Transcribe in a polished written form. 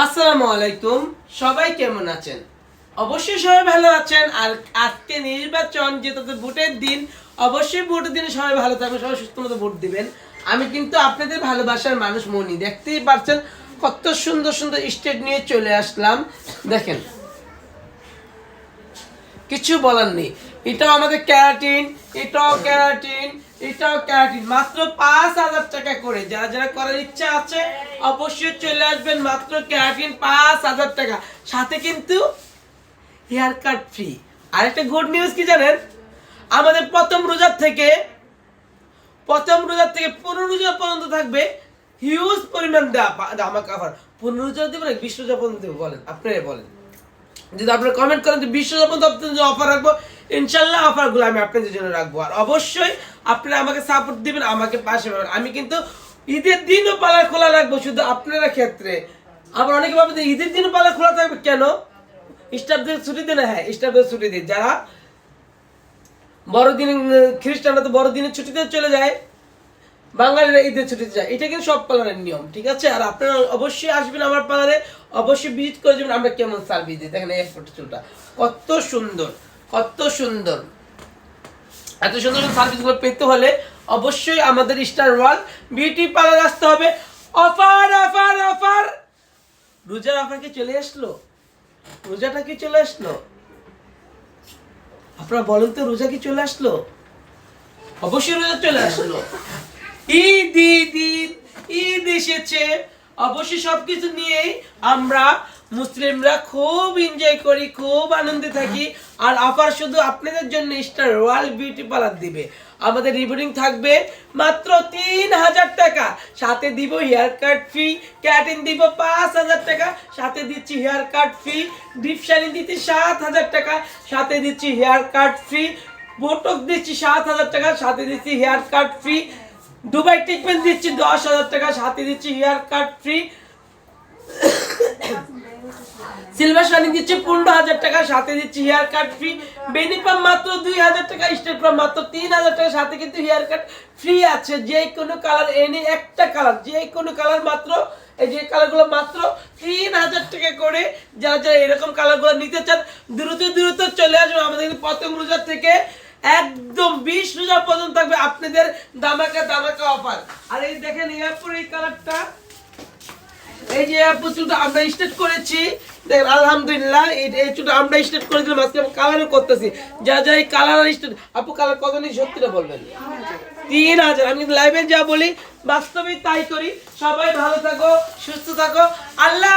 আসসালামু আলাইকুম, সবাই কেমন আছেন? অবশ্যই সবাই ভালো আছেন। আর আজকে নির্বাচন, যেটাতে ভোটের দিন, অবশ্যই ভোটের দিনে সবাই ভালো থাকবেন, সবাই সুস্থ মতো ভোট দিবেন। আমি কিন্তু আপনাদের ভালোবাসার মানুষ মনি, দেখতেই পাচ্ছেন কত সুন্দর সুন্দর স্টেট নিয়ে চলে আসলাম। দেখেন, কিছু বলার নেই। এটাও আমাদের ক্যারাটিন, এটাও ক্যারাটিন, এটাও ক্যারাটিন, মাত্র 5,000 টাকা করে। যারা যারা করার ইচ্ছা আছে অবশ্যই চলে আসবেন। মাত্র ক্যারাটিন 5,000 টাকা, সাথে কিন্তু হেয়ার কাট ফ্রি। আরেকটা গুড নিউজ কি জানেন? আমাদের প্রথম রোজার থেকে 15 রোজা পর্যন্ত থাকবে হিউজ পরিমাণ আমাকে অফার। 15 রোজা দেবো না 20 রোজা পর্যন্ত দেবো? বলেন, আপনারাই বলেন। যদি আপনারা কমেন্ট করেন যে 20 রোজা পর্যন্ত আপনাদের অফার রাখবো, ইনশাল্লাহ অফারগুলো আমি আপনাদের জন্য রাখবো। আর অবশ্যই আপনারা আমাকে সাপোর্ট দিবেন, আমাকে পাশে পাবেন। আমি কিন্তু ঈদের দিনও পার্লার খোলা রাখবো, শুধু আপনারা ক্ষেত্রে। আবার অনেকে ভাবে যে ঈদের দিনও পার্লার খোলা থাকবে কেন? স্টাফদের ছুটি দিন। হ্যাঁ, স্টাফদের ছুটি দিন। যারা বড়দিন, খ্রিস্টানরা তো বড়দিনের ছুটিতে চলে যায়, বাঙালিরা ঈদের ছুটিতে যায়। এটা কিন্তু সব পার্লারের নিয়ম, ঠিক আছে? আর আপনারা অবশ্যই আসবেন আমার পার্লারে, অবশ্যই ভিজিট করে যাবেন। আমরা কেমন সার্ভিস দিই দেখেন। এই ফটো চুলটা কত সুন্দর, কত সুন্দর। এত সুন্দর সার্ভিসগুলো পেতে হলে অবশ্যই আমাদের স্টার ওয়ার্ল্ড বিউটি পার্লার আসতে হবে। Offer offer offer! রোজার অফার কি চলে আসলো? রোজাটা কি চলে আসলো? আপনারা বলেন তো, রোজা কি চলে আসলো? অবশ্যই রোজা চলে আসলো। ঈদ ঈদ ঈদ ঈদ এসেছে। অবশ্যই সবকিছু নিয়েই আমরা মুসলিমরা খুব এনজয় করি, খুব আনন্দে থাকি। আর অফার শুধু আপনাদের জন্য স্টার রয়্যাল বিউটি পার্লার দিবে। আমাদের রিবুটিং থাকবে মাত্র 3,000 টাকা, সাথে দিব হেয়ার কাট ফ্রি। ক্যারাটিন দিব 5,000 টাকা, সাথে দিচ্ছি haircut free. Deep shining দিচ্ছি 7,000 টাকা, সাথে দিচ্ছি হেয়ার কাট ফ্রি। বোটক দিচ্ছি 7,000 টাকা, সাথে দিচ্ছি haircut free. Dubai treatment দিচ্ছি 10,000 টাকা, সাথে দিচ্ছি haircut free. Silver shining দিচ্ছি 15,000 টাকা, সাথে দিচ্ছি হেয়ার কাট ফ্রি। বেনিপাম মাত্র 2,000 টাকা, স্টেট পাম মাত্র 3,000 টাকা, সাথে কিন্তু হেয়ার কাট ফ্রি আছে। যে কোনো কালার, এনি একটা কালার, যে কোনো কালার মাত্র, এই যে কালারগুলো মাত্র 3,000 টাকা করে। যারা যারা এরকম কালারগুলো নিতে চান দ্রুত দ্রুত চলে আসবে আমাদের প্রথম রোজা থেকে একদম 20 রোজা পর্যন্ত থাকবে আপনাদের দামাকা দামাকা অফার। আর এই দেখেন এরপর এই কালারটা, এই যে চুলটা আমরা স্টার্ট করেছি, দেখেন আলহামদুলিল্লাহ। এই চুলটা আমরা স্টার্ট করেছিলাম, আজকে আমি কালারও করতেছি। যা যা এই কালার স্টার্ট, আপু কালার কত নিই সত্যিটা বলবেন? 3,000। আমি লাইভে যা বলি বাস্তবেই তাই করি। সবাই ভালো থাকো, সুস্থ থাকো, আল্লাহ